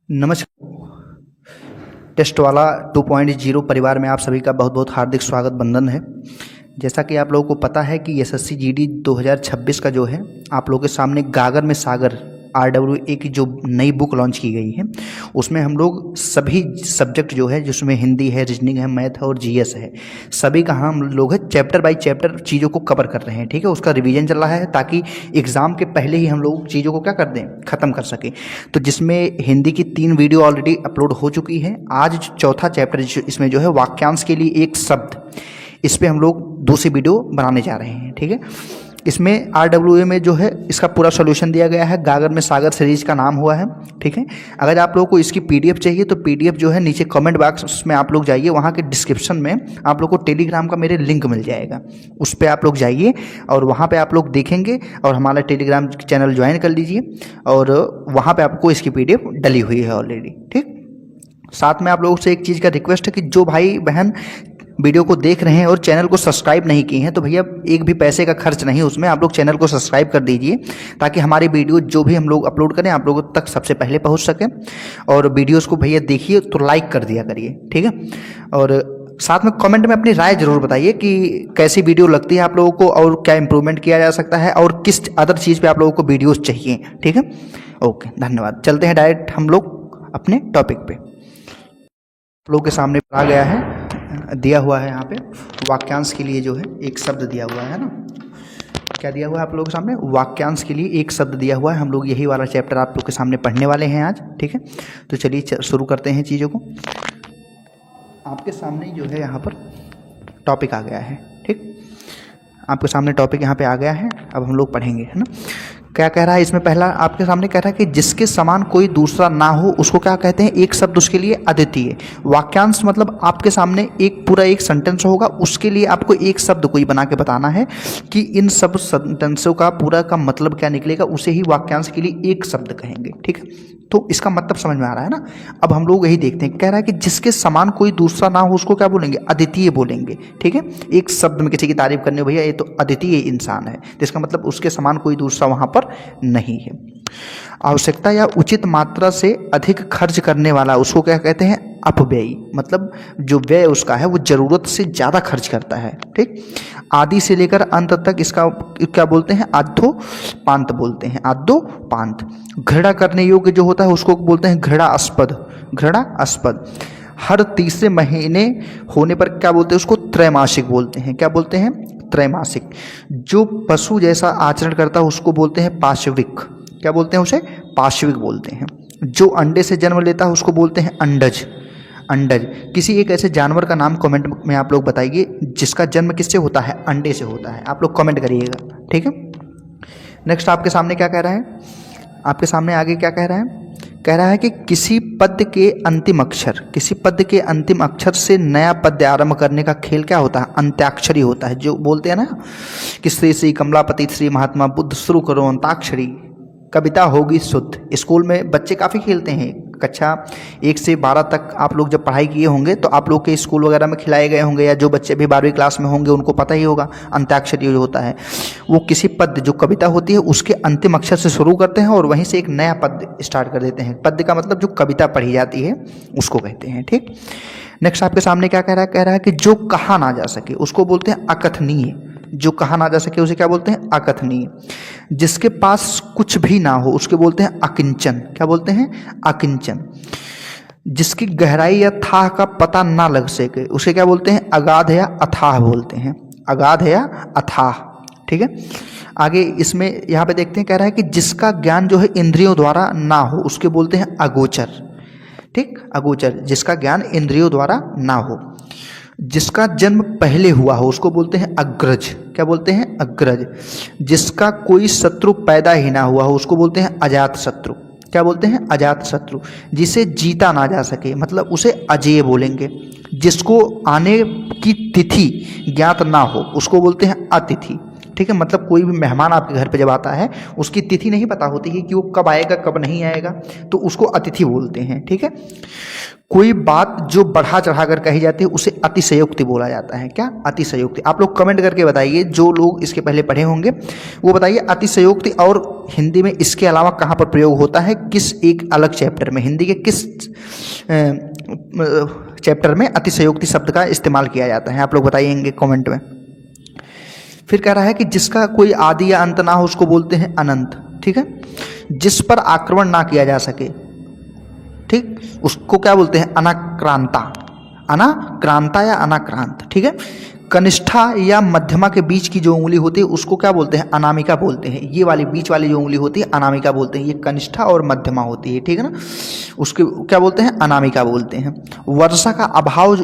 नमस्कार। टेस्ट वाला 2.0 परिवार में आप सभी का बहुत बहुत हार्दिक स्वागत बंधन है। जैसा कि आप लोगों को पता है कि एसएससी जीडी 2026 का जो है आप लोगों के सामने गागर में सागर RWA की जो नई बुक लॉन्च की गई है उसमें हम लोग सभी सब्जेक्ट जो है जिसमें हिंदी है, रीजनिंग है, मैथ है और जीएस है, सभी का हम लोग है चैप्टर बाय चैप्टर चीज़ों को कवर कर रहे हैं। ठीक है, उसका रिवीजन चल रहा है ताकि एग्ज़ाम के पहले ही हम लोग चीज़ों को क्या कर दें, ख़त्म कर सकें। तो जिसमें हिंदी की 3 वीडियो ऑलरेडी अपलोड हो चुकी है। आज चौथा चैप्टर इसमें जो है वाक्यांश के लिए एक शब्द, इस पर हम लोग दूसरी वीडियो बनाने जा रहे हैं। ठीक है, इसमें RWA में जो है इसका पूरा सॉल्यूशन दिया गया है, गागर में सागर सीरीज का नाम हुआ है। ठीक है, अगर आप लोगों को इसकी PDF चाहिए तो PDF जो है नीचे कमेंट बॉक्स में आप लोग जाइए, वहाँ के डिस्क्रिप्शन में आप लोग को टेलीग्राम का मेरे लिंक मिल जाएगा, उस पर आप लोग जाइए और वहाँ पे आप लोग देखेंगे और हमारा टेलीग्राम चैनल ज्वाइन कर लीजिए और वहाँ पर आपको इसकी PDF डली हुई है ऑलरेडी। ठीक, साथ में आप लोगों से एक चीज़ का रिक्वेस्ट है कि जो भाई बहन वीडियो को देख रहे हैं और चैनल को सब्सक्राइब नहीं किए हैं तो भैया एक भी पैसे का खर्च नहीं, उसमें आप लोग चैनल को सब्सक्राइब कर दीजिए ताकि हमारी वीडियो जो भी हम लोग अपलोड करें आप लोगों तक सबसे पहले पहुंच सके। और वीडियोस को भैया देखिए तो लाइक कर दिया करिए। ठीक है, और साथ में कमेंट में अपनी राय जरूर बताइए कि कैसी वीडियो लगती है आप लोगों को और क्या इंप्रूवमेंट किया जा सकता है और किस अदर चीज़ पर आप लोगों को वीडियोज़ चाहिए। ठीक है, ओके, धन्यवाद। चलते हैं डायरेक्ट हम लोग अपने टॉपिक पे। आप लोगों के सामने आ गया है, दिया हुआ है यहाँ पे वाक्यांश के लिए जो है एक शब्द दिया हुआ है ना, क्या दिया हुआ है आप लोगों के सामने, वाक्यांश के लिए एक शब्द दिया हुआ है। हम लोग यही वाला चैप्टर आप लोग के सामने पढ़ने वाले हैं आज। ठीक है, तो चलिए शुरू करते हैं चीज़ों को। आपके सामने जो है यहाँ पर टॉपिक आ गया है। ठीक, आपके सामने टॉपिक यहाँ पे आ गया है, अब हम लोग पढ़ेंगे, है ना। क्या कह रहा है इसमें, पहला आपके सामने कह रहा है कि जिसके समान कोई दूसरा ना हो उसको क्या कहते हैं, एक शब्द उसके लिए अद्वितीय। वाक्यांश मतलब आपके सामने एक पूरा एक सेंटेंस होगा, उसके लिए आपको एक शब्द कोई बना के बताना है कि इन सब सेंटेंसों का पूरा का मतलब क्या निकलेगा, उसे ही वाक्यांश के लिए एक शब्द कहेंगे। ठीक है, तो इसका मतलब समझ में आ रहा है ना। अब हम लोग यही देखते हैं, कह रहा है कि जिसके समान कोई दूसरा ना हो उसको क्या बोलेंगे, अद्वितीय बोलेंगे। ठीक है, एक शब्द में किसी की तारीफ करने, भैया ये तो अद्वितीय इंसान है, तो इसका मतलब उसके समान कोई दूसरा वहां पर नहीं है। आवश्यकता या उचित मात्रा से अधिक खर्च करने वाला उसको क्या कहते हैं, अपव्ययी। मतलब जो व्यय उसका है वो जरूरत से ज्यादा खर्च करता है। ठीक, आदि से लेकर अंत तक इसका क्या बोलते हैं, आद्योपांत बोलते हैं, आद्योपांत। घृणा करने योग्य जो होता है उसको बोलते हैं घृणास्पद, घृणास्पद। हर तीसरे महीने होने पर क्या बोलते हैं उसको, त्रैमासिक बोलते हैं। क्या बोलते हैं, त्रैमासिक। जो पशु जैसा आचरण करता है उसको बोलते हैं पाशविक। क्या बोलते हैं उसे, पाशविक बोलते हैं। जो अंडे से जन्म लेता है उसको बोलते हैं अंडज, अंडज। किसी एक ऐसे जानवर का नाम कमेंट में आप लोग बताइए जिसका जन्म किससे होता है, अंडे से होता है, आप लोग कमेंट करिएगा। ठीक है, नेक्स्ट आपके सामने क्या कह रहा है, आपके सामने आगे क्या कह रहा है, कह रहा है कि किसी पद के अंतिम अक्षर, किसी पद के अंतिम अक्षर से नया पद्य आरंभ करने का खेल क्या होता है, अंत्याक्षरी होता है। जो बोलते हैं ना कि श्री श्री कमलापति श्री महात्मा बुद्ध शुरू करो अंताक्षरी, कविता होगी शुद्ध। स्कूल में बच्चे काफ़ी खेलते हैं, कक्षा 1 से 12 तक आप लोग जब पढ़ाई किए होंगे तो आप लोग के स्कूल वगैरह में खिलाए गए होंगे, या जो बच्चे भी 12वीं क्लास में होंगे उनको पता ही होगा। अंत्याक्षरी जो होता है वो किसी पद्य, जो कविता होती है उसके अंतिम अक्षर से शुरू करते हैं और वहीं से एक नया पद्य स्टार्ट कर देते हैं। पद्य का मतलब जो कविता पढ़ी जाती है उसको कहते हैं। ठीक, नेक्स्ट आपके सामने क्या कह रहा है कि जो कहा ना जा सके उसको बोलते हैं अकथनीय। जो कहा ना जा सके उसे क्या बोलते हैं, अकथनीय। जिसके पास कुछ भी ना हो उसके बोलते हैं अकिंचन। क्या बोलते हैं, अकिंचन। जिसकी गहराई या थाह का पता ना लग सके उसे क्या बोलते हैं, अगाध या अथाह बोलते हैं, अगाध या अथाह। ठीक है, आगे इसमें यहाँ पे देखते हैं, कह रहा है कि जिसका ज्ञान जो है इंद्रियों द्वारा ना हो उसके बोलते हैं अगोचर। ठीक, अगोचर, जिसका ज्ञान इंद्रियों द्वारा ना हो। जिसका जन्म पहले हुआ हो उसको बोलते हैं अग्रज। क्या बोलते हैं, अग्रज। जिसका कोई शत्रु पैदा ही ना हुआ हो उसको बोलते हैं अजात शत्रु। क्या बोलते हैं, अजात शत्रु। जिसे जीता ना जा सके मतलब उसे अजेय बोलेंगे। जिसको आने की तिथि ज्ञात ना हो उसको बोलते हैं अतिथि। ठीक है, मतलब कोई भी मेहमान आपके घर पे जब आता है उसकी तिथि नहीं पता होती है कि वो कब आएगा कब नहीं आएगा, तो उसको अतिथि बोलते हैं। ठीक है, कोई बात जो बढ़ा चढ़ा कर कही जाती है उसे अतिशयोक्ति बोला जाता है। क्या? अतिशयोक्ति। आप लोग कमेंट करके बताइए, जो लोग इसके पहले पढ़े होंगे वो बताइए अतिशयोक्ति और हिंदी में इसके अलावा कहाँ पर प्रयोग होता है, किस एक अलग चैप्टर में, हिंदी के किस चैप्टर में अतिशयोक्ति शब्द का इस्तेमाल किया जाता है, आप लोग बताइएंगे कमेंट में। फिर कह रहा है कि जिसका कोई आदि या अंत ना हो उसको बोलते हैं अनंत। ठीक है, जिस पर आक्रमण ना किया जा सके, ठीक, उसको क्या बोलते हैं? अनाक्रांता। अनाक्रांता या अनाक्रांत। ठीक है, कनिष्ठा या मध्यमा के बीच की जो उंगली होती है उसको क्या बोलते हैं? अनामिका बोलते हैं। ये वाली बीच वाली जो उंगली होती है अनामिका बोलते हैं। ये कनिष्ठा और मध्यमा होती है। ठीक है ना, उसके क्या बोलते हैं? अनामिका बोलते हैं। वर्षा का अभाव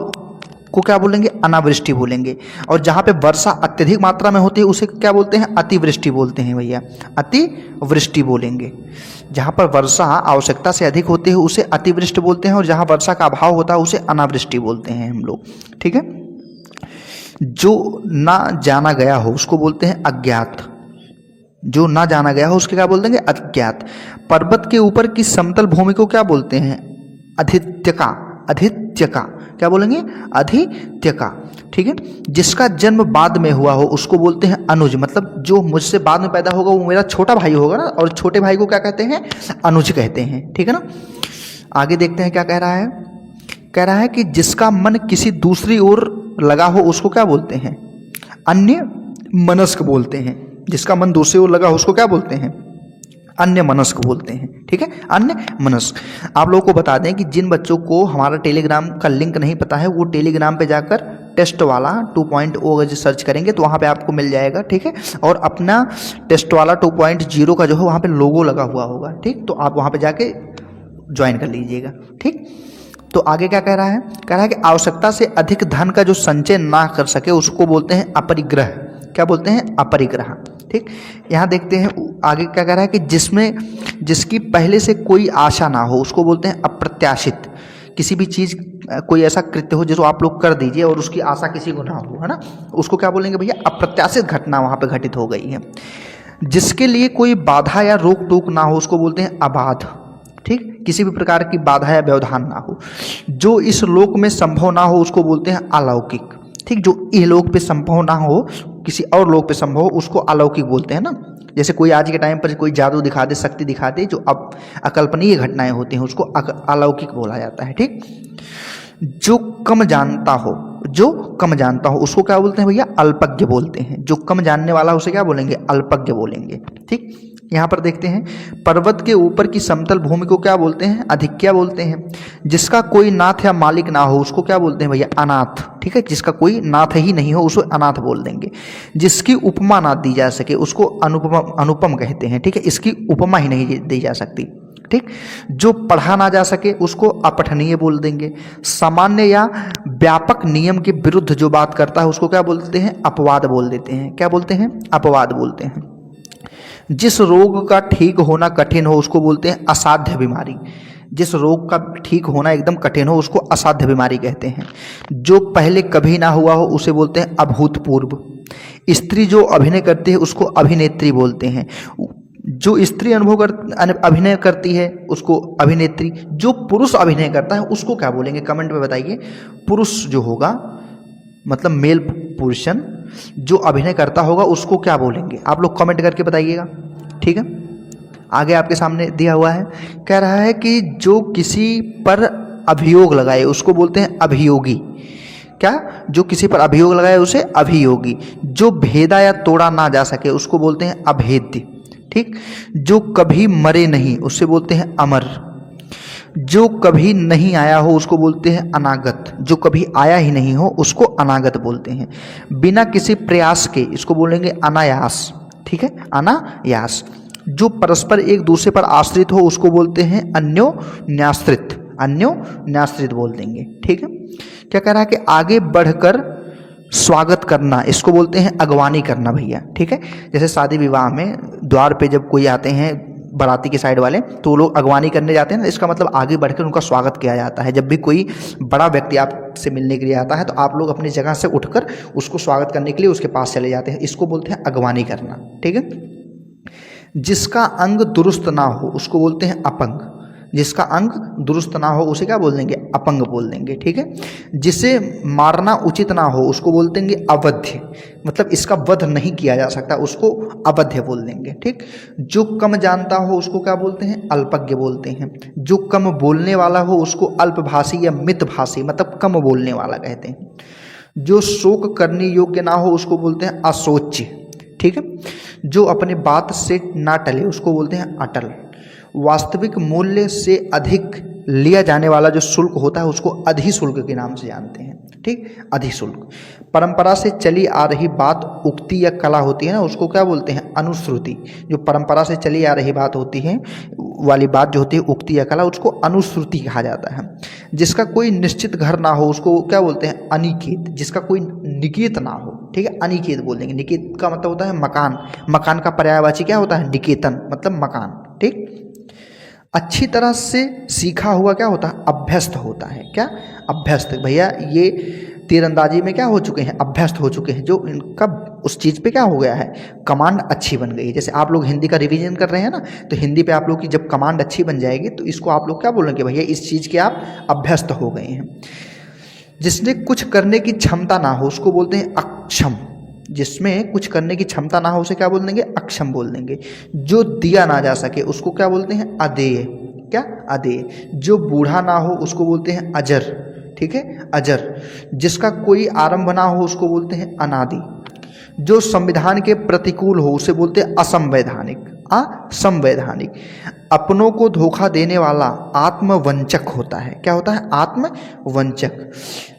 को क्या बोलेंगे? अनावृष्टि बोलेंगे। और जहाँ पे वर्षा अत्यधिक मात्रा में होती है उसे क्या बोलते हैं? अतिवृष्टि बोलते हैं भैया, अतिवृष्टि बोलेंगे। जहाँ पर वर्षा आवश्यकता से अधिक होती है उसे अतिवृष्टि बोलते हैं, और जहाँ वर्षा का अभाव होता है उसे अनावृष्टि बोलते हैं हम लोग। ठीक है, जो ना जाना गया हो उसको बोलते हैं अज्ञात। जो ना जाना गया हो उसके क्या बोल देंगे? अज्ञात। पर्वत के ऊपर की समतल भूमि को क्या बोलते हैं? अधित्यका। अधित्यका क्या बोलेंगे? अधित्यका। ठीक है, जिसका जन्म बाद में हुआ हो उसको बोलते हैं अनुज। मतलब जो मुझसे बाद में पैदा होगा वो मेरा छोटा भाई होगा ना, और छोटे भाई को क्या कहते हैं? अनुज कहते हैं। ठीक है ना, आगे देखते हैं क्या कह रहा है। कह रहा है कि जिसका मन किसी दूसरी ओर लगा हो उसको क्या बोलते हैं? अन्य मनस्क बोलते हैं। जिसका मन दूसरी ओर लगा हो उसको क्या बोलते हैं? अन्य मनस्क बोलते हैं। ठीक है, अन्य मनस्क। आप लोगों को बता दें कि जिन बच्चों को हमारा टेलीग्राम का लिंक नहीं पता है वो टेलीग्राम पे जाकर टेस्ट वाला 2.0 अगर सर्च करेंगे तो वहाँ पे आपको मिल जाएगा। ठीक है, और अपना टेस्ट वाला 2.0 का जो है वहाँ पे लोगो लगा हुआ होगा। ठीक, तो आप वहाँ पे जाके ज्वाइन कर लीजिएगा। ठीक, तो आगे क्या कह रहा है? कह रहा है कि आवश्यकता से अधिक धन का जो संचय ना कर सके उसको बोलते हैं अपरिग्रह। क्या बोलते हैं? अपरिग्रह। ठीक, यहाँ देखते हैं आगे क्या कह रहा है कि जिसकी पहले से कोई आशा ना हो उसको बोलते हैं अप्रत्याशित। किसी भी चीज़ कोई ऐसा कृत्य हो जिसको आप लोग कर दीजिए और उसकी आशा किसी को ना हो, है ना, उसको क्या बोलेंगे भैया? अप्रत्याशित घटना वहाँ पे घटित हो गई है। जिसके लिए कोई बाधा या रोक टोक ना हो उसको बोलते हैं अबाध। ठीक, किसी भी प्रकार की बाधा या व्यवधान ना हो। जो इस लोक में संभव ना हो उसको बोलते हैं अलौकिक। ठीक, जो इस लोक पे संभव ना हो किसी और लोक पे संभव हो उसको अलौकिक बोलते हैं ना। जैसे कोई आज के टाइम पर कोई जादू दिखा दे, शक्ति दिखा दे, जो अब अकल्पनीय घटनाएं होती हैं उसको अलौकिक बोला जाता है। ठीक, जो कम जानता हो उसको क्या बोलते हैं भैया? अल्पज्ञ बोलते हैं। जो कम जानने वाला उसे क्या बोलेंगे? अल्पज्ञ बोलेंगे। ठीक, यहाँ पर देखते हैं पर्वत के ऊपर की समतल भूमि को क्या बोलते हैं? अधिक्या बोलते हैं। जिसका कोई नाथ या मालिक ना हो उसको क्या बोलते हैं भैया? अनाथ। ठीक है, जिसका कोई नाथ ही नहीं हो उसको अनाथ बोल देंगे। जिसकी उपमा ना दी जा सके उसको अनुपम कहते हैं। ठीक है, इसकी उपमा ही नहीं दी जा सकती। ठीक, जो पढ़ा ना जा सके उसको अपठनीय बोल देंगे। सामान्य या व्यापक नियम के विरुद्ध जो बात करता है उसको क्या बोलते हैं? अपवाद बोल देते हैं। क्या बोलते हैं? अपवाद बोलते हैं। जिस रोग का ठीक होना कठिन हो उसको बोलते हैं असाध्य बीमारी। जिस रोग का ठीक होना एकदम कठिन हो उसको असाध्य बीमारी कहते हैं। जो पहले कभी ना हुआ हो उसे बोलते हैं अभूतपूर्व। स्त्री जो अभिनय करती है उसको अभिनेत्री बोलते हैं। जो स्त्री अभिनय करती है उसको अभिनेत्री। जो पुरुष अभिनय करता है उसको क्या बोलेंगे? कमेंट में बताइए। पुरुष जो होगा मतलब मेल पोर्शन जो अभिनय करता होगा उसको क्या बोलेंगे? आप लोग कमेंट करके बताइएगा। ठीक है, आगे आपके सामने दिया हुआ है। कह रहा है कि जो किसी पर अभियोग लगाए उसको बोलते हैं अभियोगी। क्या? जो किसी पर अभियोग लगाए उसे अभियोगी। जो भेदा या तोड़ा ना जा सके उसको बोलते हैं अभेद्य। ठीक, जो कभी मरे नहीं उससे बोलते हैं अमर। जो कभी नहीं आया हो उसको बोलते हैं अनागत। जो कभी आया ही नहीं हो उसको अनागत बोलते हैं। बिना किसी प्रयास के इसको बोलेंगे अनायास। ठीक है, अनायास। जो परस्पर एक दूसरे पर आश्रित हो उसको बोलते हैं अन्योन्याश्रित। अन्योन्याश्रित बोल देंगे। ठीक है, क्या कह रहा है कि आगे बढ़कर स्वागत करना इसको बोलते हैं अगवानी करना भैया। ठीक है, जैसे शादी विवाह में द्वार पे जब कोई आते हैं बाराती के साइड वाले तो वो लोग अगवानी करने जाते हैं ना, इसका मतलब आगे बढ़कर उनका स्वागत किया जाता है। जब भी कोई बड़ा व्यक्ति आप से मिलने के लिए आता है तो आप लोग अपनी जगह से उठकर उसको स्वागत करने के लिए उसके पास चले जाते हैं। इसको बोलते हैं अगवानी करना। ठीक है। जिसका अंग दुरुस्त ना हो उसको बोलते हैं अपंग। जिसका अंग दुरुस्त ना हो उसे क्या बोल देंगे? अपंग बोल देंगे। ठीक है। जिसे मारना उचित ना हो उसको बोल देंगे अवध्य, मतलब इसका वध नहीं किया जा सकता, उसको अवध्य बोल देंगे। ठीक। जो कम जानता हो उसको क्या बोलते हैं? अल्पज्ञ बोलते हैं। जो कम बोलने वाला हो उसको अल्पभाषी या मितभाषी, मतलब कम बोलने वाला कहते हैं। जो शोक करने योग्य ना हो उसको बोलते हैं अशोच्य। ठीक है। जो अपने बात से ना टले उसको बोलते हैं अटल। वास्तविक मूल्य से अधिक लिया जाने वाला जो शुल्क होता है उसको अधिशुल्क के नाम से जानते हैं। ठीक, अधिशुल्क। परंपरा से चली आ रही बात उक्ति या कला होती है ना, उसको क्या बोलते हैं? अनुश्रुति। जो परंपरा से चली आ रही बात होती है वाली बात जो होती है उक्ति या कला, उसको अनुश्रुति कहा जाता है। जिसका कोई निश्चित घर ना हो उसको क्या बोलते हैं? अनिकेत। जिसका कोई निकेत ना हो, ठीक है, अनिकेत बोल देंगे। निकेत का मतलब होता है मकान। मकान का पर्यायवाची क्या होता है? निकेतन, मतलब मकान। ठीक। अच्छी तरह से सीखा हुआ क्या होता है? अभ्यस्त होता है। क्या? अभ्यस्त। भैया ये तीरंदाजी में क्या हो चुके हैं? अभ्यस्त हो चुके हैं। जो इनका उस चीज़ पे क्या हो गया है? कमांड अच्छी बन गई है। जैसे आप लोग हिंदी का रिवीजन कर रहे हैं ना, तो हिंदी पे आप लोग की जब कमांड अच्छी बन जाएगी तो इसको आप लोग क्या बोलेंगे? भैया इस चीज़ के आप अभ्यस्त हो गए हैं। जिसने कुछ करने की क्षमता ना हो उसको बोलते हैं अक्षम। जिसमें कुछ करने की क्षमता ना हो उसे क्या बोल देंगे? अक्षम बोल देंगे। जो दिया ना जा सके उसको क्या बोलते हैं? अदेय। क्या? अदेय। जो बूढ़ा ना हो उसको बोलते हैं अजर। ठीक है, अजर। जिसका कोई आरंभ ना हो उसको बोलते हैं अनादि। जो संविधान के प्रतिकूल हो उसे बोलते हैं असंवैधानिक। असंवैधानिक। अपनों को धोखा देने वाला आत्मवंचक होता है। क्या होता है? आत्मवंचक।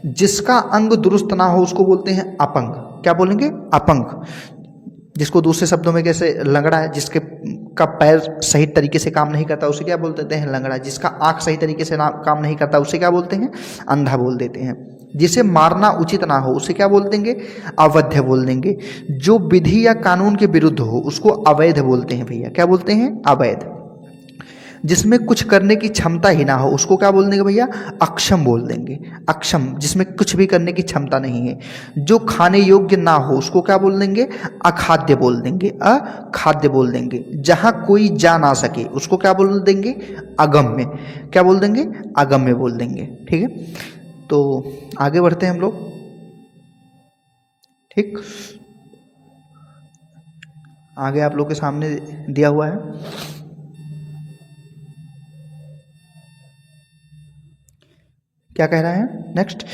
जिसका अंग दुरुस्त ना हो उसको बोलते हैं अपंग। क्या बोलेंगे? अपंग। जिसको दूसरे शब्दों में कैसे? लंगड़ा है। जिसके का पैर सही तरीके से काम नहीं करता उसे क्या बोल देते हैं? लंगड़ा। जिसका आँख सही तरीके से काम नहीं करता उसे क्या बोलते हैं? अंधा बोल देते हैं। जिसे मारना उचित ना हो उसे क्या बोल देंगे? अवध्य बोल देंगे। जो विधि या कानून के विरुद्ध हो उसको अवैध बोलते हैं। भैया क्या बोलते हैं? अवैध। जिसमें कुछ करने की क्षमता ही ना हो उसको क्या बोल देंगे भैया? अक्षम बोल देंगे। अक्षम, जिसमें कुछ भी करने की क्षमता नहीं है। जो खाने योग्य ना हो उसको क्या बोल देंगे? अखाद्य बोल देंगे। अखाद्य बोल देंगे। जहाँ कोई जा ना सके उसको क्या बोल देंगे? अगम्य। क्या बोल देंगे? अगम्य बोल देंगे। ठीक है, तो आगे बढ़ते हैं हम लोग। ठीक, आगे आप लोग के सामने दिया हुआ है। क्या कह रहा है नेक्स्ट?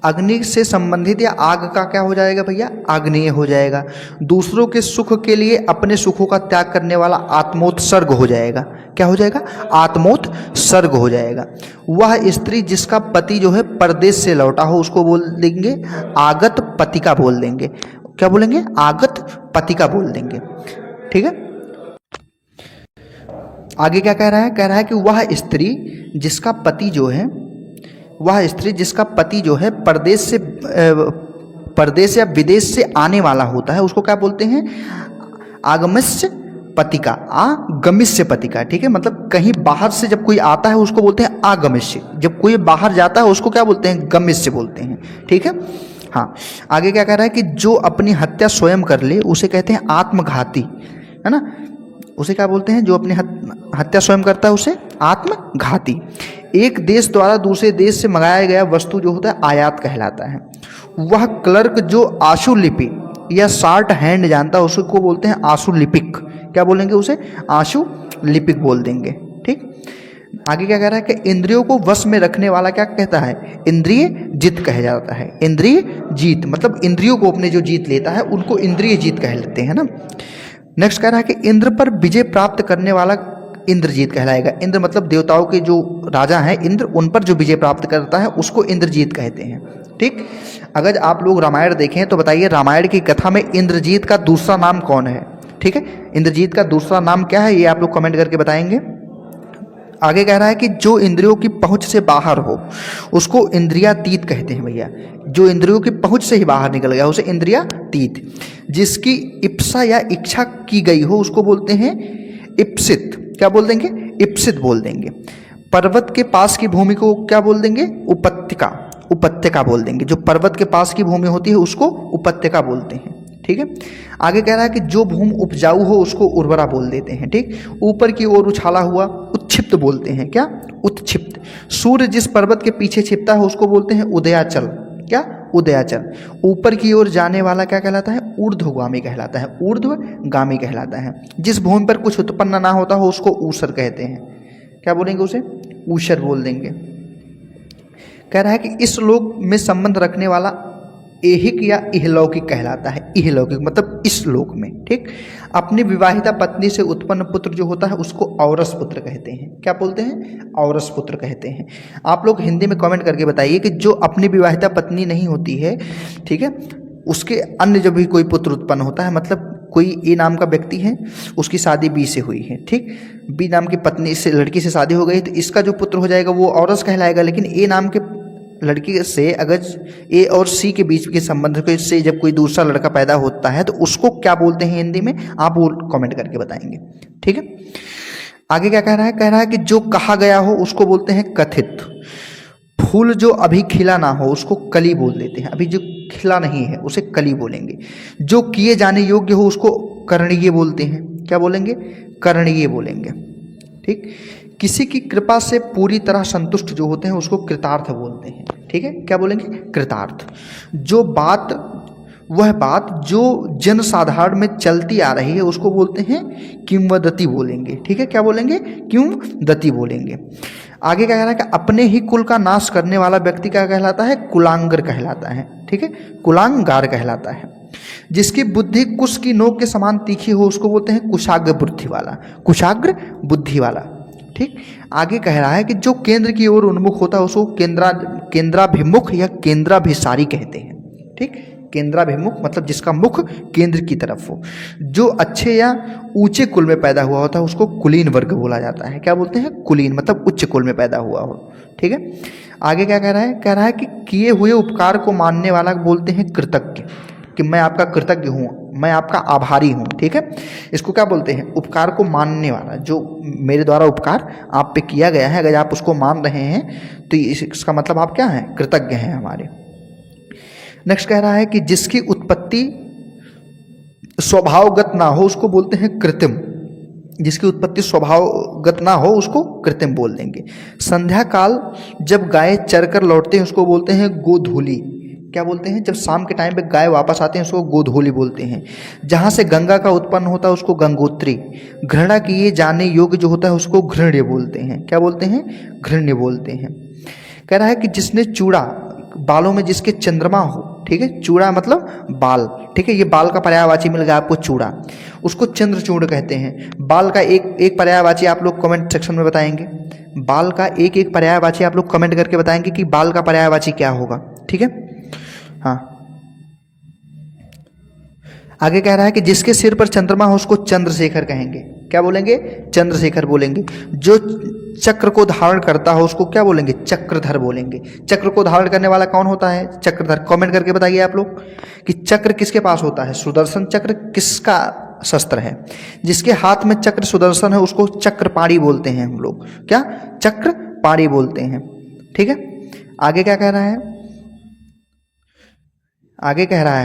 अग्नि से संबंधित या आग का क्या हो जाएगा भैया? आग्नेय हो जाएगा। दूसरों के सुख के लिए अपने सुखों का त्याग करने वाला आत्मोत्सर्ग हो जाएगा। क्या हो जाएगा? आत्मोत्सर्ग हो जाएगा। वह स्त्री जिसका पति जो है परदेश से लौटा हो उसको बोल देंगे आगत पतिका बोल देंगे। क्या बोलेंगे? आगत पतिका बोल देंगे। ठीक है, आगे क्या कह रहा है? कह रहा है कि वह स्त्री जिसका पति जो है, वह स्त्री जिसका पति जो है परदेश या विदेश से आने वाला होता है उसको क्या बोलते हैं? आगमस्य पतिका। आगमिष्य पतिका। ठीक है, मतलब कहीं बाहर से जब कोई आता है उसको बोलते हैं आगमिष्य। जब कोई बाहर जाता है उसको क्या बोलते हैं? गमिष्य बोलते हैं। ठीक है, हाँ। आगे क्या कह रहा है कि जो अपनी हत्या स्वयं कर ले उसे कहते हैं आत्मघाती, है ना। उसे क्या बोलते हैं? जो अपनी हत्या स्वयं करता है उसे आत्मघाती। एक देश द्वारा दूसरे देश से मंगाया गया वस्तु जो होता है आयात कहलाता है। वह क्लर्क जो आशुलिपि या शार्ट हैंड जानता है उसको बोलते हैं आशुलिपिक। क्या बोलेंगे उसे? आशुलिपिक बोल देंगे। ठीक, आगे क्या कह रहा है कि इंद्रियों को वश में रखने वाला क्या कहता है? इंद्रिय जीत कहा जाता है। इंद्रिय जीत मतलब इंद्रियों को अपने जो जीत लेता है उनको इंद्रिय जीत कह लेते हैं ना। नेक्स्ट कह रहा है कि इंद्र पर विजय प्राप्त करने वाला इंद्रजीत कहलाएगा। इंद्र मतलब देवताओं के जो राजा हैं इंद्र, उन पर जो विजय प्राप्त करता है उसको इंद्रजीत कहते हैं। ठीक, अगर आप लोग रामायण देखें तो बताइए रामायण की कथा में इंद्रजीत का दूसरा नाम कौन है? ठीक है, इंद्रजीत का दूसरा नाम क्या है ये आप लोग कमेंट करके बताएंगे। आगे कह रहा है कि जो इंद्रियों की पहुंच से बाहर हो उसको इंद्रियातीत कहते हैं। भैया जो इंद्रियों की पहुंच से ही बाहर निकल गया उसे इंद्रियातीत। जिसकी इप्सा या इच्छा की गई हो उसको बोलते हैं इप्सित। क्या बोल देंगे? इप्सित बोल देंगे। पर्वत के पास की भूमि को क्या बोल देंगे? उपत्यका। उपत्यका बोल देंगे। जो पर्वत के पास की भूमि होती है उसको उपत्यका बोलते हैं, ठीक है। आगे कह रहा है कि जो भूमि उपजाऊ हो उसको उर्वरा बोल देते हैं, ठीक। ऊपर की ओर उछाला हुआ उत्क्षिप्त बोलते हैं, क्या? उत्क्षिप्त। सूर्य जिस पर्वत के पीछे छिपता है उसको बोलते हैं उदयाचल, क्या? उदयाचल। ऊपर की ओर जाने वाला क्या कहलाता है? ऊर्ध्वगामी कहलाता है, ऊर्ध्वगामी कहलाता है। जिस भूमि पर कुछ उत्पन्न ना होता हो उसको ऊसर कहते हैं, क्या बोलेंगे उसे? ऊसर बोल देंगे। कह रहा है कि इस लोक में संबंध रखने वाला ऐहिक या इहलौकिक कहलाता है। इहलौकिक मतलब इस लोक में, ठीक। अपनी विवाहिता पत्नी से उत्पन्न पुत्र जो होता है उसको औरस पुत्र कहते हैं, क्या बोलते हैं? औरस पुत्र कहते हैं। आप लोग हिंदी में कमेंट करके बताइए कि जो अपनी विवाहिता पत्नी नहीं होती है, ठीक है, उसके अन्य जब भी कोई पुत्र उत्पन्न होता है, मतलब कोई ए नाम का व्यक्ति है, उसकी शादी बी से हुई है, ठीक। बी नाम की पत्नी से, लड़की से शादी हो गई, तो इसका जो पुत्र हो जाएगा वो औरस कहलाएगा। लेकिन ए नाम के लड़की से अगर ए और सी के बीच के संबंध से जब कोई दूसरा लड़का पैदा होता है तो उसको क्या बोलते हैं हिंदी में? आप वो कमेंट करके बताएंगे, ठीक है। आगे क्या कह रहा है? कह रहा है कि जो कहा गया हो उसको बोलते हैं कथित। फूल जो अभी खिला ना हो उसको कली बोल देते हैं, अभी जो खिला नहीं है उसे कली बोलेंगे। जो किए जाने योग्य हो उसको करणीय बोलते हैं, क्या बोलेंगे? करणीय बोलेंगे, ठीक। किसी की कृपा से पूरी तरह संतुष्ट जो होते हैं उसको कृतार्थ बोलते हैं, ठीक है, क्या बोलेंगे? कृतार्थ। जो बात, वह बात जो जन साधारण में चलती आ रही है उसको बोलते हैं किंवदंती बोलेंगे, ठीक है, क्या बोलेंगे? किंवदंती बोलेंगे। आगे क्या कह रहा है कि अपने ही कुल का नाश करने वाला व्यक्ति क्या कहलाता है? कुलांगर कहलाता है, ठीक है, कुलांगार कहलाता है। जिसकी बुद्धि कुश की नोक के समान तीखी हो उसको बोलते हैं कुशाग्र बुद्धि वाला, कुशाग्र बुद्धि वाला, ठीक। आगे कह रहा है कि जो केंद्र की ओर उन्मुख होता है उसको केंद्राभिमुख या केंद्राभिसारी कहते हैं, ठीक। केंद्राभिमुख मतलब जिसका मुख केंद्र की तरफ हो। जो अच्छे या ऊंचे कुल में पैदा हुआ होता है उसको कुलीन वर्ग बोला जाता है, क्या बोलते हैं? कुलीन मतलब उच्च कुल में पैदा हुआ हो, ठीक है। आगे क्या कह रहा है? कह रहा है कि किए हुए उपकार को मानने वाला बोलते हैं कृतज्ञ, कि मैं आपका कृतज्ञ हूँ, मैं आपका आभारी हूँ, ठीक है। इसको क्या बोलते हैं? उपकार को मानने वाला। जो मेरे द्वारा उपकार आप पे किया गया है, अगर आप उसको मान रहे हैं तो इसका मतलब आप क्या हैं? कृतज्ञ हैं हमारे। नेक्स्ट कह रहा है कि जिसकी उत्पत्ति स्वभावगत ना हो उसको बोलते हैं कृत्रिम। जिसकी उत्पत्ति स्वभावगत ना हो उसको कृत्रिम बोल देंगे। संध्या काल जब गाय चर कर लौटते हैं उसको बोलते हैं गोधूली, क्या बोलते हैं? जब शाम के टाइम पे गाय वापस आते हैं उसको गोधूली बोलते हैं। जहाँ से गंगा का उत्पन्न होता है उसको गंगोत्री। घृणा किए जाने योग्य जो होता है उसको घृण्य बोलते हैं, क्या बोलते हैं? घृण्य बोलते हैं। कह रहा है कि जिसने चूड़ा, बालों में जिसके चंद्रमा हो, ठीक है, चूड़ा मतलब बाल, ठीक है, ये बाल का पर्यायवाची मिल गया आपको चूड़ा, उसको चंद्रचूड़ कहते हैं। बाल का एक पर्यायवाची आप लोग कमेंट सेक्शन में बताएंगे। बाल का एक पर्यायवाची आप लोग कमेंट करके बताएंगे कि बाल का पर्यायवाची क्या होगा, ठीक है। हाँ, आगे कह रहा है कि जिसके सिर पर चंद्रमा हो उसको चंद्रशेखर कहेंगे, क्या बोलेंगे? चंद्रशेखर बोलेंगे। जो चक्र को धारण करता हो उसको क्या बोलेंगे? चक्रधर बोलेंगे। चक्र को धारण करने वाला कौन होता है? चक्रधर। कमेंट करके बताइए आप लोग कि चक्र किसके पास होता है? सुदर्शन चक्र किसका शस्त्र है? जिसके हाथ में चक्र सुदर्शन है उसको चक्रपाणी बोलते हैं हम लोग, क्या? चक्रपाणी बोलते हैं, ठीक है। आगे क्या कह रहा है? आगे कह रहा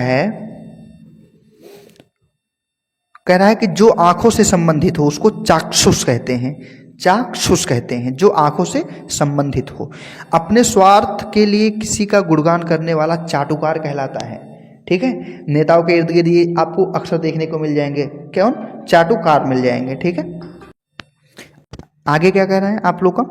है कि जो आंखों से संबंधित हो उसको चाक्षुष कहते हैं, चाक्षुष कहते हैं, जो आंखों से संबंधित हो। अपने स्वार्थ के लिए किसी का गुणगान करने वाला चाटुकार कहलाता है, ठीक है। नेताओं के इर्द गिर्द ये आपको अक्सर देखने को मिल जाएंगे, कौन? चाटुकार मिल जाएंगे, ठीक है। आगे क्या कह रहा है आप लोग का?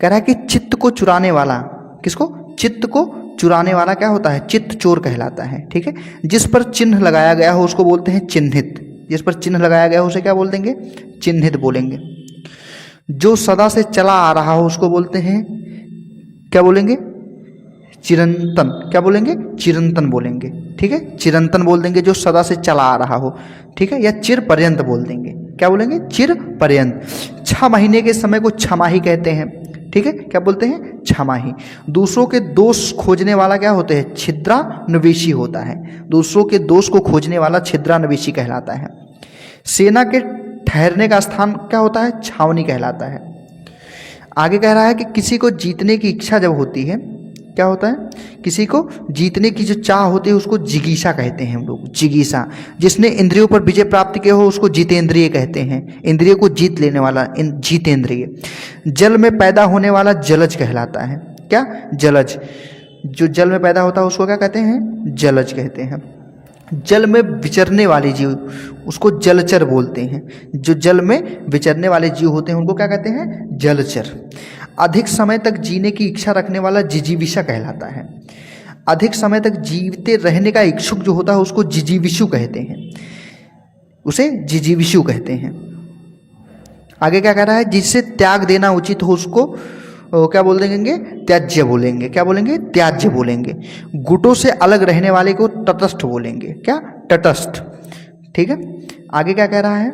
कह रहा है कि चित्त को चुराने वाला, किसको? चित्त को चुराने वाला क्या होता है? चित्त चोर कहलाता है, ठीक है। जिस पर चिन्ह लगाया गया हो उसको बोलते हैं चिन्हित। जिस पर चिन्ह लगाया गया हो उसे क्या बोल देंगे? चिन्हित बोलेंगे। जो सदा से चला आ रहा हो उसको बोलते हैं, क्या बोलेंगे? चिरंतन। क्या बोलेंगे? चिरंतन बोलेंगे, ठीक है। चिरंतन बोल देंगे जो सदा से चला आ रहा हो, ठीक है। या चिर पर्यंत बोल देंगे, क्या बोलेंगे? चिर पर्यंत। 6 महीने के समय को छमाही कहते हैं, ठीक है। क्या बोलते हैं? छमाही। दूसरों के दोष खोजने वाला क्या होते हैं? छिद्रान्वेषी होता है। दूसरों के दोष को खोजने वाला छिद्रान्वेषी कहलाता है। सेना के ठहरने का स्थान क्या होता है? छावनी कहलाता है। आगे कह रहा है कि किसी को जीतने की इच्छा जब होती है क्या होता है? किसी को जीतने की जो चाह होती है उसको जिगीषा कहते हैं हम लोग, जिगीषा। जिसने इंद्रियों पर विजय प्राप्त किया हो उसको जितेंद्रिय कहते हैं, इंद्रिय को जीत लेने वाला जीतेंद्रिय। जल में पैदा होने वाला जलज कहलाता है। क्या? जलज। जो जल में पैदा होता है उसको क्या कहते हैं? जलज कहते हैं। जल में विचरने वाले जीव उसको जलचर बोलते हैं। जो जल में विचरने वाले जीव होते हैं उनको क्या कहते हैं? जलचर। अधिक समय तक जीने की इच्छा रखने वाला जिजीविषा कहलाता है। अधिक समय तक जीवते रहने का इच्छुक जो होता है उसको जिजीविषु कहते हैं, उसे जिजीविषु कहते हैं। आगे क्या कह रहा है? जिससे त्याग देना उचित हो उसको क्या बोल देंगे? त्याज्य बोलेंगे। क्या बोलेंगे? त्याज्य बोलेंगे। गुटों से अलग रहने वाले को तटस्थ बोलेंगे। क्या? तटस्थ। ठीक है। आगे क्या कह रहा है?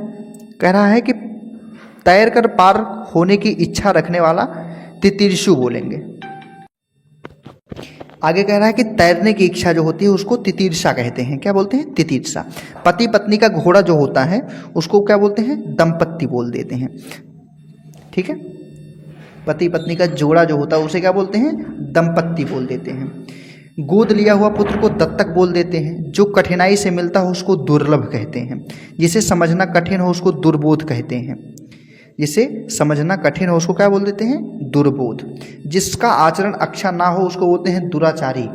कह रहा है कि तैर कर पार होने की इच्छा रखने वाला तितीर्षु बोलेंगे। आगे कह रहा है कि तैरने की इच्छा जो होती है उसको तितीर्षा कहते हैं। क्या बोलते हैं? तितीर्षा। पति पत्नी का घोड़ा जो होता है उसको क्या बोलते हैं? दंपत्ति बोल देते हैं। ठीक है। पति पत्नी का जोड़ा जो होता है उसे क्या बोलते हैं? दंपत्ति बोल देते हैं। गोद लिया हुआ पुत्र को दत्तक बोल देते हैं। जो कठिनाई से मिलता हो उसको दुर्लभ कहते हैं। जिसे समझना कठिन हो उसको दुर्बोध कहते हैं। जिसे समझना कठिन हो उसको क्या बोल देते हैं? दुर्बोध। जिसका आचरण अच्छा ना हो उसको बोलते हैं दुराचारी।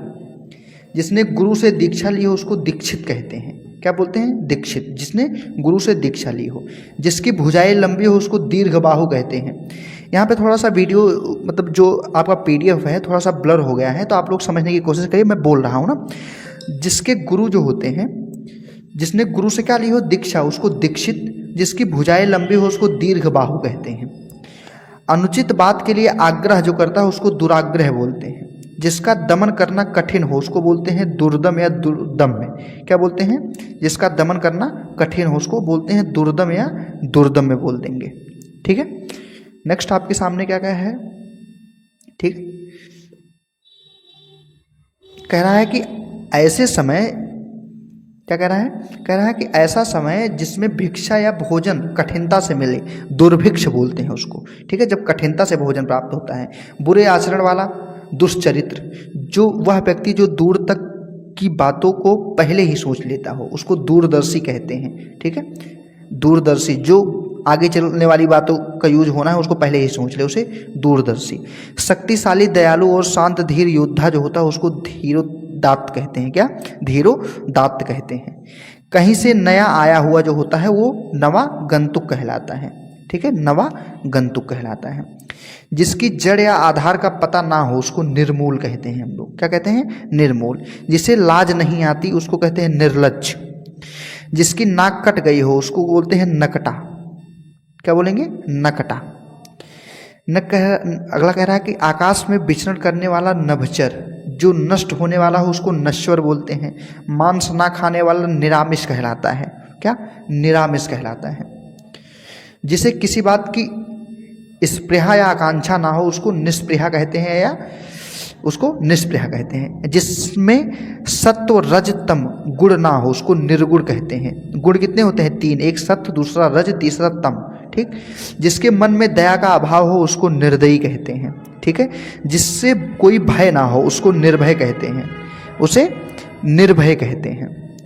जिसने गुरु से दीक्षा ली हो उसको दीक्षित कहते हैं। क्या बोलते हैं? दीक्षित। जिसने गुरु से दीक्षा ली हो। जिसकी भुजाएं लंबी हो उसको दीर्घबाहु कहते हैं। यहाँ पे थोड़ा सा वीडियो मतलब जो आपका PDF है थोड़ा सा ब्लर हो गया है, तो आप लोग समझने की कोशिश करिए, मैं बोल रहा हूँ ना। जिसके गुरु जो होते हैं, जिसने गुरु से क्या ली हो? दीक्षा, उसको दीक्षित। जिसकी भुजाएं लंबी हो उसको दीर्घबाहु कहते हैं। अनुचित बात के लिए आग्रह जो करता है उसको दुराग्रह बोलते हैं। जिसका दमन करना कठिन हो उसको बोलते हैं दुर्दम या दुर्दम्य। क्या बोलते हैं? जिसका दमन करना कठिन हो उसको बोलते हैं दुर्दम या दुर्दम्य बोल देंगे। ठीक है। नेक्स्ट आपके सामने क्या क्या है? ठीक, कह रहा है कि ऐसे समय, क्या कह रहा है? कह रहा है कि ऐसा समय जिसमें भिक्षा या भोजन कठिनता से मिले, दुर्भिक्ष बोलते हैं उसको। ठीक है। जब कठिनता से भोजन प्राप्त होता है। बुरे आचरण वाला, दुष्चरित्र, जो वह व्यक्ति जो दूर तक की बातों को पहले ही सोच लेता हो उसको दूरदर्शी कहते हैं। ठीक है। दूरदर्शी, जो आगे चलने वाली बातों का यूज होना है उसको पहले ही सोच ले, उसे दूरदर्शी। शक्तिशाली, दयालु और शांत धीर योद्धा जो होता है उसको धीरोदात्त कहते हैं। क्या? धीरोदात्त कहते हैं। कहीं से नया आया हुआ जो होता है वो नवा गंतुक कहलाता है। ठीक है। नवा गंतुक कहलाता है। जिसकी जड़ या आधार का पता ना हो उसको निर्मूल कहते हैं हम लोग। क्या कहते हैं? निर्मूल। जिसे लाज नहीं आती उसको कहते हैं निर्लज्ज। जिसकी नाक कट गई हो उसको बोलते हैं नकटा। क्या बोलेंगे? नकटा। अगला कह रहा है कि आकाश में विचरण करने वाला नभचर, जो नष्ट होने वाला हो उसको नश्वर बोलते हैं। मांस ना खाने वाला निरामिष कहलाता है। क्या? निरामिष कहलाता है। जिसे किसी बात की स्पृहा या आकांक्षा ना हो उसको निष्पृहा कहते हैं या उसको निष्पृहा कहते हैं। जिसमें सत्व रज तम गुण ना हो उसको निर्गुण कहते हैं। गुण कितने होते हैं? 3, एक सत्व, दूसरा रज, तीसरा तम। ठीक। जिसके मन में दया का अभाव हो उसको निर्दयी कहते हैं। ठीक है। जिससे कोई भय ना हो उसको निर्भय कहते हैं, उसे निर्भय कहते हैं।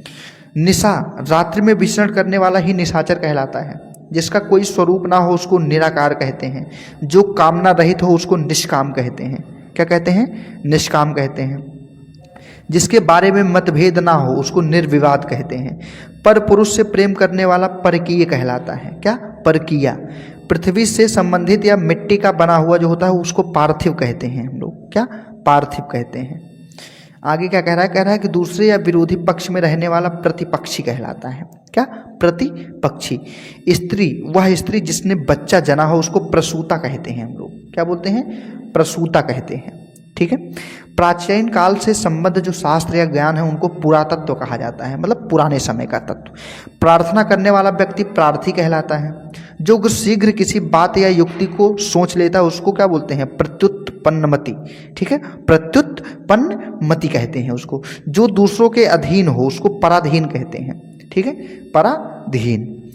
निशा, रात्रि में विचरण करने वाला ही निशाचर कहलाता है। जिसका कोई स्वरूप ना हो उसको निराकार कहते हैं। जो कामना रहित हो उसको निष्काम कहते हैं। क्या कहते हैं? निष्काम कहते हैं। जिसके बारे में मतभेद ना हो उसको निर्विवाद कहते हैं। पर पुरुष से प्रेम करने वाला परकीय कहलाता है। क्या? परकीया। पृथ्वी से संबंधित या मिट्टी का बना हुआ जो होता है उसको पार्थिव कहते हैं हम लोग। क्या? पार्थिव कहते हैं। आगे क्या कह रहा है? कह रहा है कि दूसरे या विरोधी पक्ष में रहने वाला प्रतिपक्षी कहलाता है। क्या? प्रतिपक्षी। स्त्री, वह स्त्री जिसने बच्चा जना हो उसको प्रसूता कहते हैं हम लोग। क्या बोलते हैं? प्रसूता कहते हैं। ठीक है। प्राचीन काल से संबद्ध जो शास्त्र या ज्ञान है उनको पुरातत्व कहा जाता है, मतलब पुराने समय का तत्व। प्रार्थना करने वाला व्यक्ति प्रार्थी कहलाता है। जो शीघ्र किसी बात या युक्ति को सोच लेता है उसको क्या बोलते हैं? प्रत्युत्पन्नमति। ठीक है। प्रत्युत्पन्नमति कहते हैं उसको। जो दूसरों के अधीन हो उसको पराधीन कहते हैं। ठीक है। पराधीन।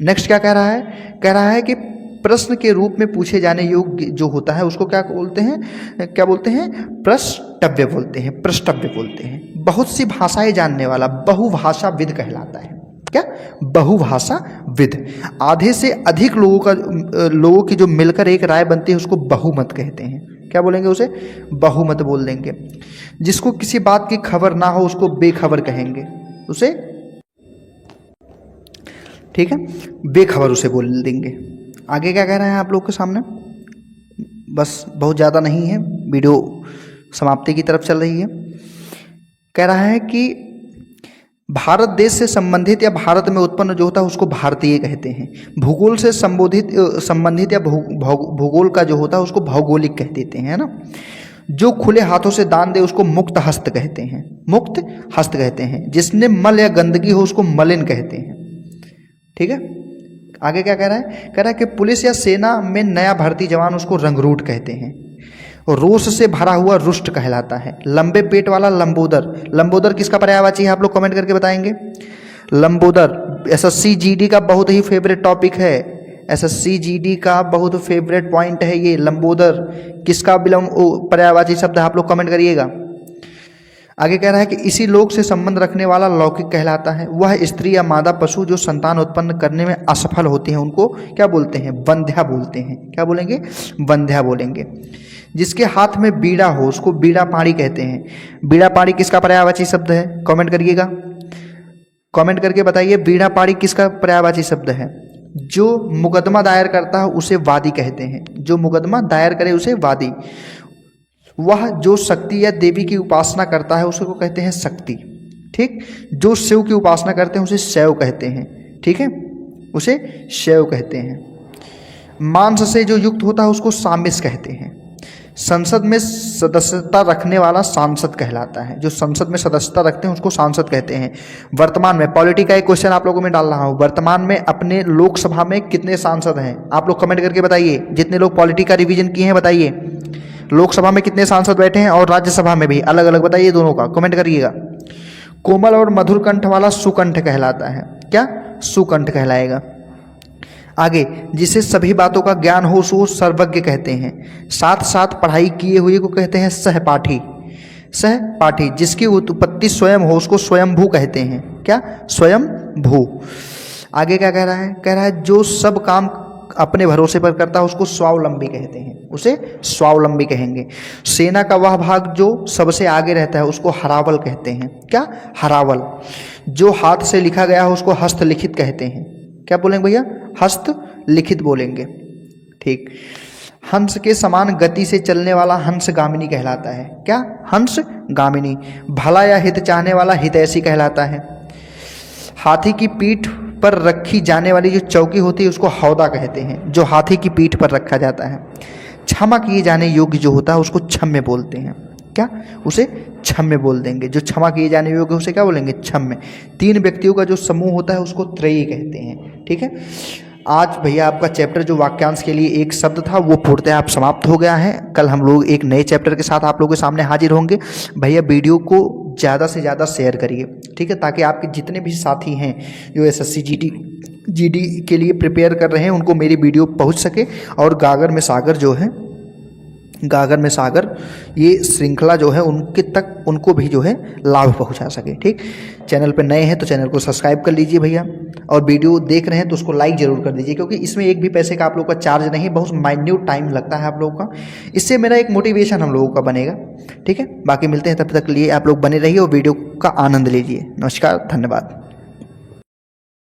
नेक्स्ट क्या कह रहा है? कह रहा है कि प्रश्न के रूप में पूछे जाने योग्य जो होता है उसको क्या बोलते हैं, प्रश्नव्य बोलते हैं, प्रश्नव्य बोलते हैं। बहुत सी भाषाएं जानने वाला बहुभाषाविद कहलाता है। क्या? बहुभाषाविद। आधे से अधिक लोगों की जो मिलकर एक राय बनती है उसको बहुमत कहते हैं। क्या बोलेंगे उसे? बहुमत बोल देंगे। जिसको किसी बात की खबर ना हो उसको बेखबर कहेंगे, उसे, ठीक है, बेखबर उसे बोल देंगे। आगे क्या कह रहे हैं आप लोग के सामने? बस बहुत ज़्यादा नहीं है, वीडियो समाप्ति की तरफ चल रही है। कह रहा है कि भारत देश से संबंधित या भारत में उत्पन्न जो होता है उसको भारतीय कहते हैं। भूगोल से संबंधित या भूगोल का जो होता है उसको भौगोलिक कह देते हैं, है ना। जो खुले हाथों से दान दे उसको मुक्त हस्त कहते हैं, मुक्त हस्त कहते हैं। जिसने मल या गंदगी हो उसको मलिन कहते हैं, ठीक है। आगे क्या कह रहा है? कह रहा है कि पुलिस या सेना में नया भर्ती जवान उसको रंगरूट कहते हैं। रोष से भरा हुआ रुष्ट कहलाता है। लंबे पेट वाला लंबोदर। लंबोदर किसका पर्यायवाची है आप लोग कमेंट करके बताएंगे। लंबोदर एसएससी जीडी का बहुत ही फेवरेट टॉपिक है, एसएससी जीडी का बहुत फेवरेट पॉइंट है ये। लंबोदर किसका पर्यायवाची शब्द है आप लोग कमेंट करिएगा। आगे कह रहा है कि इसी लोक से संबंध रखने वाला लौकिक कहलाता है। वह स्त्री या मादा पशु जो संतान उत्पन्न करने में असफल होती हैं उनको क्या बोलते हैं? वंध्या बोलते हैं। क्या बोलेंगे? वंध्या बोलेंगे। जिसके हाथ में बीड़ा हो उसको बीड़ा पाणी कहते हैं। बीड़ा पाणी किसका पर्यायवाची शब्द है? कमेंट करिएगा, कमेंट करके बताइए बीड़ा पाणी किसका पर्यायवाची शब्द है। जो मुकदमा दायर करता है उसे वादी कहते हैं। जो मुकदमा दायर करे उसे वादी। वह जो शक्ति या देवी की उपासना करता है उसको कहते हैं शक्ति, ठीक। जो शिव की उपासना करते हैं उसे शैव कहते हैं, ठीक है, उसे शैव कहते हैं। मांस से जो युक्त होता है उसको सामिस कहते हैं। संसद में सदस्यता रखने वाला सांसद कहलाता है। जो संसद में सदस्यता रखते हैं उसको सांसद कहते हैं। वर्तमान में पॉलिटी का एक क्वेश्चन आप लोगों में डाल रहा हूँ, वर्तमान में अपने लोकसभा में कितने सांसद हैं आप लोग कमेंट करके बताइए। जितने लोग पॉलिटी का रिवीजन किए हैं बताइए, लोकसभा में कितने सांसद बैठे हैं और राज्यसभा में भी अलग अलग बताइए, दोनों का कमेंट करिएगा। कोमल और मधुर कंठ वाला सुकंठ कहलाता है। क्या? सुकंठ कहलाएगा। आगे, जिसे सभी बातों का ज्ञान हो उसको सर्वज्ञ कहते हैं। साथ साथ पढ़ाई किए हुए को कहते हैं सहपाठी। सहपाठी। जिसकी उत्पत्ति स्वयं हो उसको स्वयंभू कहते हैं। क्या? स्वयंभू। आगे क्या कह रहा है? कह रहा है जो सब काम अपने भरोसे पर करता है उसको स्वावलंबी कहते हैं, उसे स्वावलंबी कहेंगे। सेना का वह भाग जो सबसे आगे रहता है उसको हरावल कहते हैं। क्या? हरावल। जो हाथ से लिखा गया है उसको हस्तलिखित कहते हैं। क्या बोलेंगे भैया? हस्तलिखित बोलेंगे, ठीक। हंस के समान गति से चलने वाला हंसगामिनी कहलाता है। क्या? हंसगामिनी। भला या हित चाहने वाला हितैषी कहलाता है। हाथी की पीठ पर रखी जाने वाली जो चौकी होती है उसको हौदा कहते हैं, जो हाथी की पीठ पर रखा जाता है। क्षमा किए जाने योग्य जो होता है उसको क्षम्य बोलते हैं। क्या? उसे क्षम्य बोल देंगे। जो क्षमा किए जाने योग्य उसे क्या बोलेंगे? क्षम्य। 3 व्यक्तियों का जो समूह होता है उसको त्रयी कहते हैं, ठीक है। आज भैया आपका चैप्टर जो वाक्यांश के लिए एक शब्द था वो पूर्णतः आप समाप्त हो गया है। कल हम लोग एक नए चैप्टर के साथ आप लोगों के सामने हाजिर होंगे। भैया वीडियो को ज़्यादा से ज़्यादा शेयर करिए, ठीक है, ताकि आपके जितने भी साथी हैं जो एसएससी जीडी के लिए प्रिपेयर कर रहे हैं उनको मेरी वीडियो पहुंच सके और गागर में सागर जो है, गागर में सागर ये श्रृंखला जो है उनके तक उनको भी जो है लाभ पहुंचा सके, ठीक। चैनल पर नए हैं तो चैनल को सब्सक्राइब कर लीजिए भैया, और वीडियो देख रहे हैं तो उसको लाइक जरूर कर दीजिए, क्योंकि इसमें एक भी पैसे का आप लोग का चार्ज नहीं, बहुत माइन्यूट टाइम लगता है आप लोगों का। इससे मेरा एक मोटिवेशन हम लोगों का बनेगा, ठीक है। बाकी मिलते हैं, तब तक के लिए आप लोग बने रहिए और वीडियो का आनंद लीजिए। नमस्कार, धन्यवाद।